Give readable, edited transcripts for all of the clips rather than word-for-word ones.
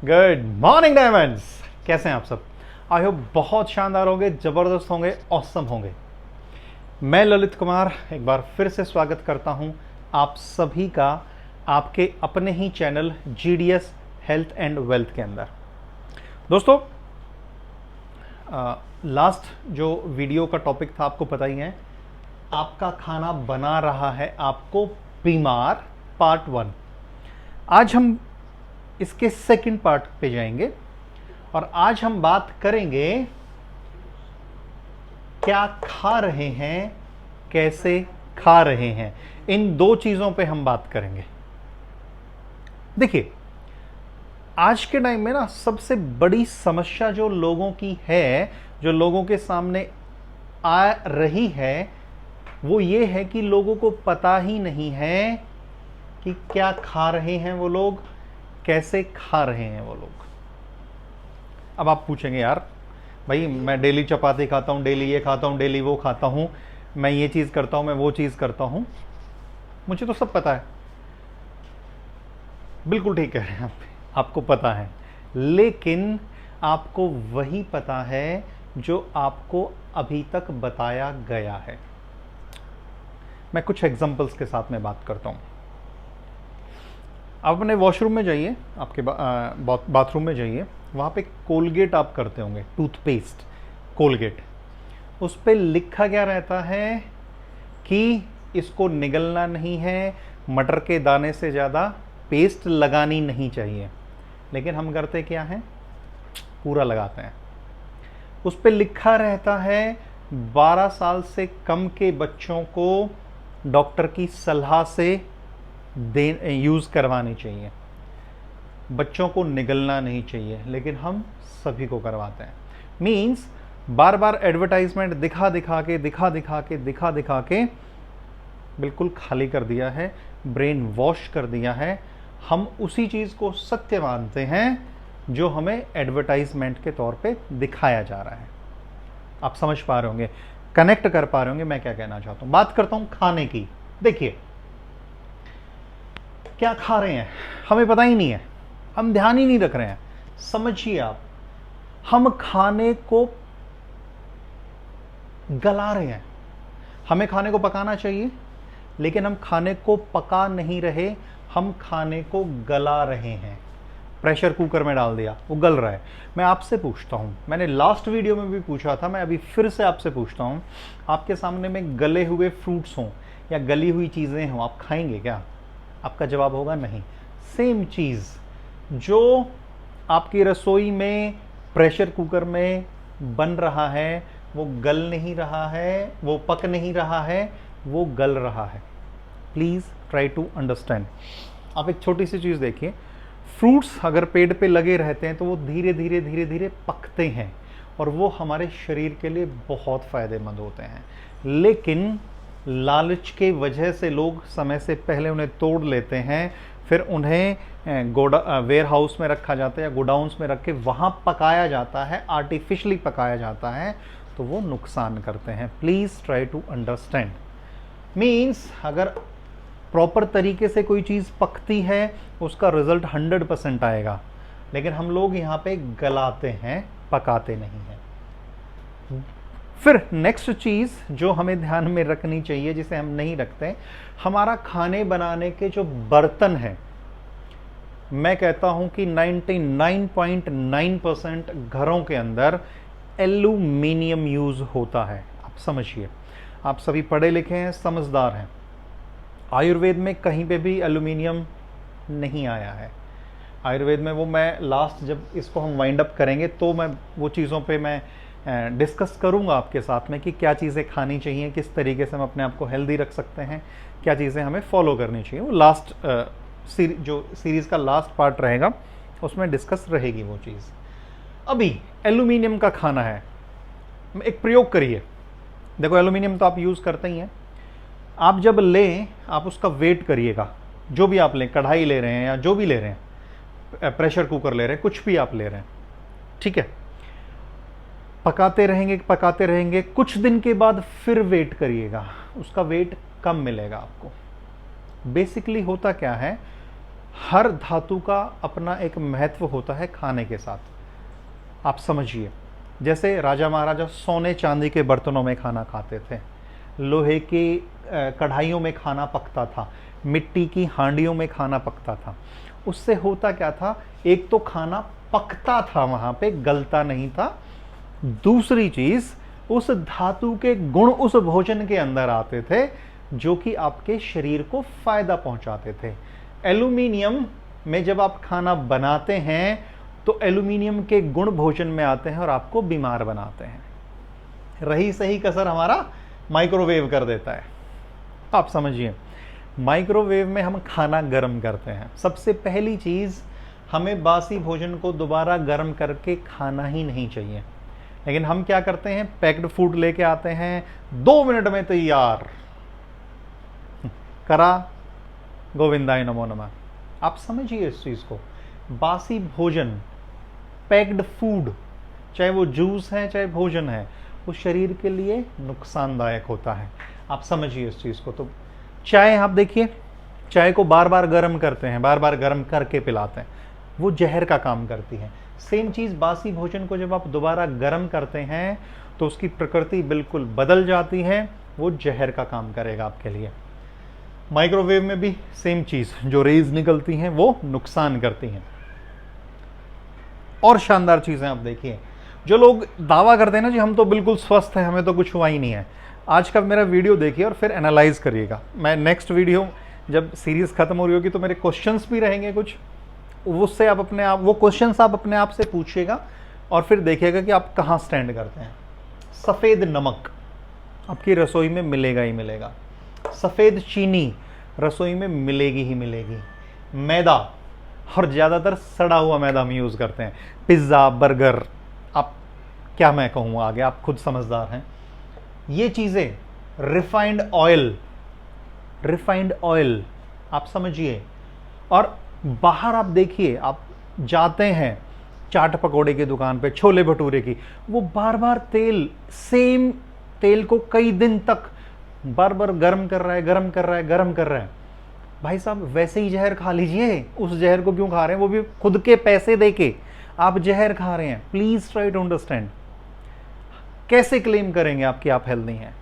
Good morning diamonds. कैसे हैं आप सब? आई होप बहुत शानदार होंगे, जबरदस्त होंगे, ऑसम होंगे। मैं ललित कुमार एक बार फिर से स्वागत करता हूं आप सभी का आपके अपने ही channel GDS health and wealth के अंदर। दोस्तों, लास्ट जो वीडियो का टॉपिक था आपको पता ही है, आपका खाना बना रहा है आपको बीमार, पार्ट 1। आज हम इसके सेकंड पार्ट पे जाएंगे और आज हम बात करेंगे क्या खा रहे हैं, कैसे खा रहे हैं। इन दो चीजों पे हम बात करेंगे। देखिए, आज के टाइम में ना सबसे बड़ी समस्या जो लोगों की है, जो लोगों के सामने आ रही है, वो ये है कि लोगों को पता ही नहीं है कि क्या खा रहे हैं वो लोग, कैसे खा रहे हैं वो लोग। अब आप पूछेंगे, यार भाई मैं डेली चपाती खाता हूँ, डेली ये खाता हूँ, डेली वो खाता हूँ, मैं ये चीज़ करता हूँ, मैं वो चीज़ करता हूँ, मुझे तो सब पता है। बिल्कुल ठीक कह रहे हैं आप, आपको पता है, लेकिन आपको वही पता है जो आपको अभी तक बताया गया है। मैं कुछ एग्जांपल्स के साथ में बात करता हूँ। आप अपने वॉशरूम में जाइए, आपके बाथरूम में जाइए, वहाँ पे कोलगेट आप करते होंगे, टूथपेस्ट कोलगेट। उस पर लिखा क्या रहता है कि इसको निगलना नहीं है, मटर के दाने से ज़्यादा पेस्ट लगानी नहीं चाहिए। लेकिन हम करते क्या हैं, पूरा लगाते हैं। उस पर लिखा रहता है 12 साल से कम के बच्चों को डॉक्टर की सलाह से यूज़ करवानी चाहिए, बच्चों को निगलना नहीं चाहिए, लेकिन हम सभी को करवाते हैं। मीन्स बार बार एडवर्टाइजमेंट दिखा दिखा के बिल्कुल खाली कर दिया है, ब्रेन वॉश कर दिया है। हम उसी चीज़ को सत्य मानते हैं जो हमें एडवर्टाइजमेंट के तौर पे दिखाया जा रहा है। आप समझ पा रहे होंगे, कनेक्ट कर पा रहे होंगे मैं क्या कहना चाहता हूँ। बात करता हूँ खाने की। देखिए, क्या खा रहे हैं हमें पता ही नहीं है, हम ध्यान ही नहीं रख रहे हैं। समझिए आप, हम खाने को गला रहे हैं। हमें खाने को पकाना चाहिए, लेकिन हम खाने को पका नहीं रहे, हम खाने को गला रहे हैं। प्रेशर कुकर में डाल दिया, वो गल रहा है। मैं आपसे पूछता हूं, मैंने लास्ट वीडियो में भी पूछा था, मैं अभी फिर से आपसे पूछता हूं, आपके सामने में गले हुए फ्रूट्स हों या गली हुई चीज़ें हों, आप खाएंगे क्या? आपका जवाब होगा नहीं। सेम चीज़ जो आपकी रसोई में प्रेशर कुकर में बन रहा है, वो गल नहीं रहा है, वो पक नहीं रहा है, वो गल रहा है। Please try to understand. आप एक छोटी सी चीज़ देखिए, फ्रूट्स अगर पेड़ पे लगे रहते हैं तो वो धीरे धीरे पकते हैं और वो हमारे शरीर के लिए बहुत फ़ायदेमंद होते हैं। लेकिन लालच के वजह से लोग समय से पहले उन्हें तोड़ लेते हैं, फिर उन्हें वेयर हाउस में रखा जाता है या गोडाउन्स में रख के वहाँ पकाया जाता है, आर्टिफिशियली पकाया जाता है, तो वो नुकसान करते हैं। Please try to understand. Means अगर प्रॉपर तरीके से कोई चीज़ पकती है, उसका रिजल्ट 100% आएगा, लेकिन हम लोग यहाँ पे गलाते हैं, पकाते नहीं हैं। फिर नेक्स्ट चीज़ जो हमें ध्यान में रखनी चाहिए, जिसे हम नहीं रखते, हमारा खाने बनाने के जो बर्तन हैं, मैं कहता हूं कि 99.9% घरों के अंदर एल्यूमिनियम यूज़ होता है। आप समझिए, आप सभी पढ़े लिखे हैं, समझदार हैं। आयुर्वेद में कहीं पे भी एल्यूमिनियम नहीं आया है। आयुर्वेद में वो, मैं लास्ट जब इसको हम वाइंड अप करेंगे तो मैं वो चीज़ों पे मैं डिस्कस करूंगा आपके साथ में कि क्या चीज़ें खानी चाहिए, किस तरीके से हम अपने आप को हेल्दी रख सकते हैं, क्या चीज़ें हमें फॉलो करनी चाहिए। वो लास्ट जो सीरीज़ का लास्ट पार्ट रहेगा उसमें डिस्कस रहेगी वो चीज़। अभी एल्यूमिनियम का खाना है, एक प्रयोग करिए। देखो, एल्यूमिनियम तो आप यूज़ करते ही हैं। आप जब लें, आप उसका वेट करिएगा। जो भी आप लें, कढ़ाई ले रहे हैं या जो भी ले रहे हैं, प्रेशर कुकर ले रहे हैं, कुछ भी आप ले रहे हैं, ठीक है, पकाते रहेंगे, कुछ दिन के बाद फिर वेट करिएगा, उसका वेट कम मिलेगा आपको। बेसिकली होता क्या है, हर धातु का अपना एक महत्व होता है खाने के साथ, आप समझिए। जैसे राजा महाराजा सोने चांदी के बर्तनों में खाना खाते थे, लोहे की कढ़ाइयों में खाना पकता था, मिट्टी की हांडियों में खाना पकता था। उससे होता क्या था, एक तो खाना पकता था, वहां पे गलता नहीं था। दूसरी चीज, उस धातु के गुण उस भोजन के अंदर आते थे जो कि आपके शरीर को फायदा पहुंचाते थे। एल्यूमिनियम में जब आप खाना बनाते हैं तो एल्यूमिनियम के गुण भोजन में आते हैं और आपको बीमार बनाते हैं। रही सही कसर हमारा माइक्रोवेव कर देता है। आप समझिए, माइक्रोवेव में हम खाना गर्म करते हैं। सबसे पहली चीज, हमें बासी भोजन को दोबारा गर्म करके खाना ही नहीं चाहिए। लेकिन हम क्या करते हैं, पैक्ड फूड लेके आते हैं, 2 मिनट में तैयार, करा, गोविंदाय नमो नमः। आप समझिए इस चीज को। बासी भोजन, पैक्ड फूड, चाहे वो जूस है चाहे भोजन है, वो शरीर के लिए नुकसानदायक होता है। आप समझिए इस चीज को। तो चाय, आप देखिए, चाय को बार बार गर्म करते हैं, बार बार गर्म करके पिलाते हैं, वो जहर का काम करती है। सेम चीज, बासी भोजन को जब आप दोबारा गर्म करते हैं तो उसकी प्रकृति बिल्कुल बदल जाती है, वो जहर का काम करेगा आपके लिए। माइक्रोवेव में भी सेम चीज, जो रेज निकलती हैं वो नुकसान करती हैं। और शानदार चीजें आप देखिए, जो लोग दावा करते हैं ना जी हम तो बिल्कुल स्वस्थ हैं, हमें तो कुछ हुआ ही नहीं है, आज का मेरा वीडियो देखिए और फिर एनालाइज करिएगा। मैं नेक्स्ट वीडियो जब सीरीज खत्म हो रही होगी तो मेरे क्वेश्चंस भी रहेंगे कुछ, उससे आप अपने आप, वो क्वेश्चंस आप अपने आप से पूछिएगा और फिर देखिएगा कि आप कहाँ स्टैंड करते हैं। सफ़ेद नमक आपकी रसोई में मिलेगा ही मिलेगा, सफ़ेद चीनी रसोई में मिलेगी ही मिलेगी, मैदा, और ज़्यादातर सड़ा हुआ मैदा हम यूज़ करते हैं, पिज़्ज़ा, बर्गर, आप क्या मैं कहूँ आगे, आप खुद समझदार हैं। ये चीज़ें, रिफाइंड ऑयल आप समझिए। और बाहर आप देखिए, आप जाते हैं चाट पकौड़े की दुकान पे, छोले भटूरे की, वो बार बार तेल, सेम तेल को कई दिन तक बार बार गर्म कर रहा है। भाई साहब, वैसे ही जहर खा लीजिए, उस जहर को क्यों खा रहे हैं, वो भी खुद के पैसे देके आप जहर खा रहे हैं। Please try to understand. कैसे क्लेम करेंगे आप कि आप हेल्दी हैं?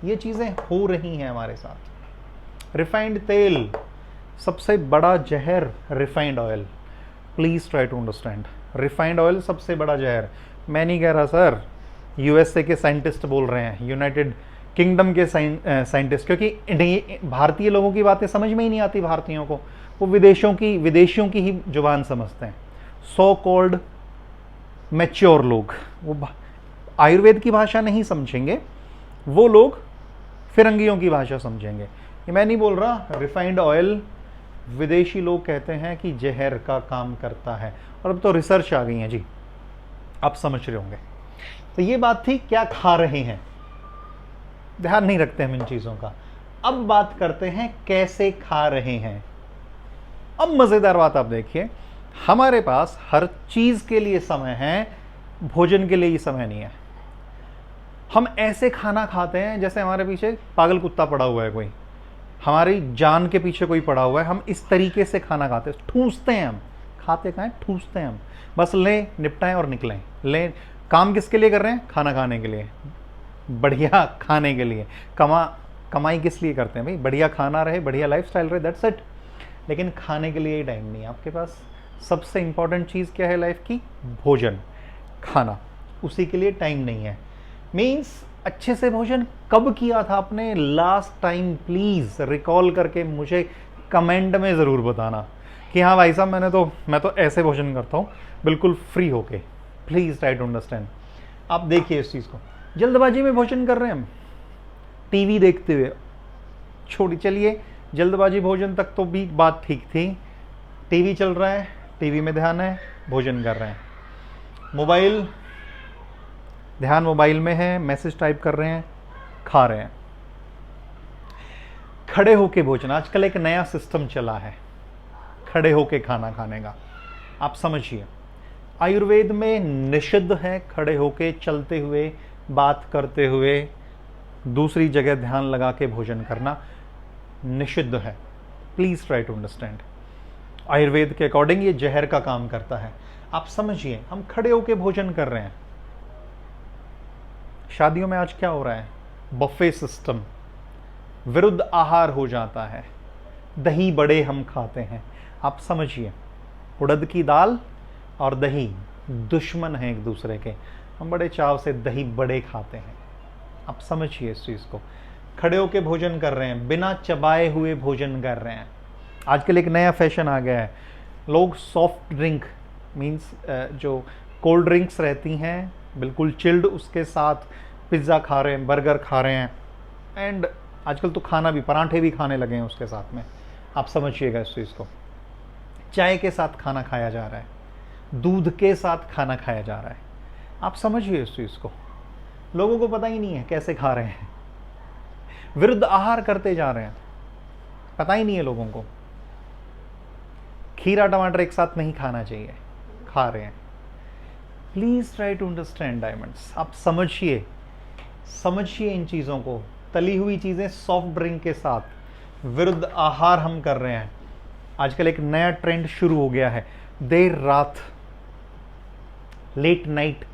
ये चीजें हो रही हैं हमारे साथ। रिफाइंड तेल, सबसे बड़ा जहर refined oil. Please try to understand, refined oil सबसे बड़ा जहर। मैं नहीं कह रहा सर, यूएसए के साइंटिस्ट बोल रहे हैं, यूनाइटेड किंगडम के साइंटिस्ट, क्योंकि भारतीय लोगों की बातें समझ में ही नहीं आती भारतीयों को, वो विदेशियों की ही जुबान समझते हैं। सो कॉल्ड मैच्योर लोग, वो आयुर्वेद की भाषा नहीं समझेंगे, वो लोग फिरंगियों की भाषा समझेंगे। ये मैं नहीं बोल रहा, रिफाइंड ऑयल विदेशी लोग कहते हैं कि जहर का काम करता है, और अब तो रिसर्च आ गई है जी, आप समझ रहे होंगे। तो ये बात थी क्या खा रहे हैं, ध्यान नहीं रखते हम इन चीजों का। अब बात करते हैं कैसे खा रहे हैं। अब मजेदार बात आप देखिए, हमारे पास हर चीज के लिए समय है, भोजन के लिए ही समय नहीं है। हम ऐसे खाना खाते हैं जैसे हमारे पीछे पागल कुत्ता पड़ा हुआ है, कोई हमारी जान के पीछे कोई पड़ा हुआ है। हम इस तरीके से खाना खाते हैं, ठूसते हैं हम, खाते खाएं ठूसते हैं हम, बस लें, निपटाएं और निकलें। लें, काम किसके लिए कर रहे हैं? खाना खाने के लिए, बढ़िया खाने के लिए। कमाई किस लिए करते हैं भाई? बढ़िया खाना रहे, बढ़िया लाइफस्टाइल रहे, दैट्स इट। लेकिन खाने के लिए ही टाइम नहीं है आपके पास। सबसे इंपॉर्टेंट चीज़ क्या है लाइफ की? भोजन, खाना, उसी के लिए टाइम नहीं है। मीन्स अच्छे से भोजन कब किया था आपने लास्ट टाइम? प्लीज़ रिकॉल करके मुझे कमेंट में ज़रूर बताना कि हाँ भाई साहब मैं तो ऐसे भोजन करता हूँ बिल्कुल फ्री होके। Please try to understand. आप देखिए इस चीज़ को, जल्दबाजी में भोजन कर रहे हैं हम, टीवी देखते हुए। छोड़ी, चलिए जल्दबाजी भोजन तक तो भी बात ठीक थी, टीवी चल रहा है, टीवी में ध्यान है, भोजन कर रहे हैं। मोबाइल, ध्यान मोबाइल में है, मैसेज टाइप कर रहे हैं, खा रहे हैं। खड़े होके भोजन, आजकल एक नया सिस्टम चला है खड़े होके खाना खाने का। आप समझिए, आयुर्वेद में निषिद्ध है खड़े होके, चलते हुए, बात करते हुए, दूसरी जगह ध्यान लगा के भोजन करना निषिद्ध है। Please try to understand. Ayurveda के अकॉर्डिंग ये जहर का काम करता है। आप समझिए, हम खड़े होके भोजन कर रहे हैं। शादियों में आज क्या हो रहा है? बफे सिस्टम, विरुद्ध आहार हो जाता है। दही बड़े हम खाते हैं। आप समझिए, उड़द की दाल और दही दुश्मन हैं एक दूसरे के। हम बड़े चाव से दही बड़े खाते हैं। आप समझिए इस चीज़ को। खड़े होके भोजन कर रहे हैं, बिना चबाए हुए भोजन कर रहे हैं। आजकल एक नया फैशन आ गया है, लोग सॉफ्ट ड्रिंक मीन्स जो कोल्ड ड्रिंक्स रहती हैं बिल्कुल चिल्ड, उसके साथ पिज़्ज़ा खा रहे हैं, बर्गर खा रहे हैं, एंड आजकल तो खाना भी, पराठे भी खाने लगे हैं उसके साथ में। आप समझिएगा इस चीज़ को। चाय के साथ खाना खाया जा रहा है, दूध के साथ खाना खाया जा रहा है। आप समझिए इस चीज़ को। लोगों को पता ही नहीं है कैसे खा रहे हैं, विरुद्ध आहार करते जा रहे हैं, पता ही नहीं है लोगों को। खीरा टमाटर एक साथ नहीं खाना चाहिए, खा रहे हैं। Please try to understand diamonds. आप समझिए, समझिए इन चीज़ों को। तली हुई चीज़ें सॉफ्ट ड्रिंक के साथ विरुद्ध आहार हम कर रहे हैं। आजकल एक नया ट्रेंड शुरू हो गया है, देर रात लेट नाइट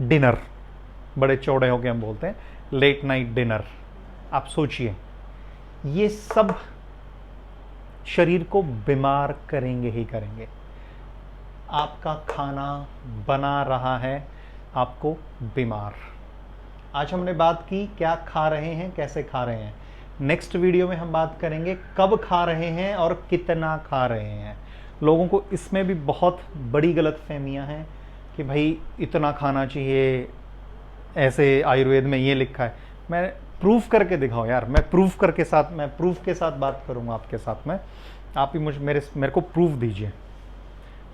डिनर, बड़े चौड़े होके हम बोलते हैं लेट नाइट डिनर। आप सोचिए, ये सब शरीर को बीमार करेंगे ही करेंगे। आपका खाना बना रहा है आपको बीमार। आज हमने बात की क्या खा रहे हैं, कैसे खा रहे हैं। नेक्स्ट वीडियो में हम बात करेंगे कब खा रहे हैं और कितना खा रहे हैं। लोगों को इसमें भी बहुत बड़ी गलतफहमियां हैं कि भाई इतना खाना चाहिए, ऐसे आयुर्वेद में ये लिखा है। मैं प्रूफ करके दिखाओ यार, मैं प्रूफ के साथ बात करूंगा आपके साथ में। आप ही मेरे को प्रूफ दीजिए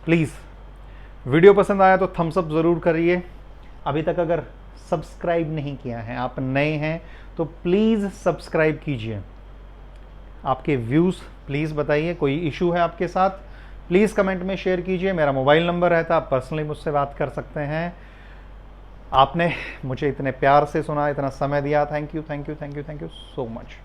प्लीज़। वीडियो पसंद आया तो थम्स अप ज़रूर करिए। अभी तक अगर सब्सक्राइब नहीं किया है, आप नए हैं तो प्लीज़ सब्सक्राइब कीजिए। आपके व्यूज़ प्लीज़ बताइए, कोई इशू है आपके साथ प्लीज़ कमेंट में शेयर कीजिए। मेरा मोबाइल नंबर रहता है, आप पर्सनली मुझसे बात कर सकते हैं। आपने मुझे इतने प्यार से सुना, इतना समय दिया, थैंक यू सो मच।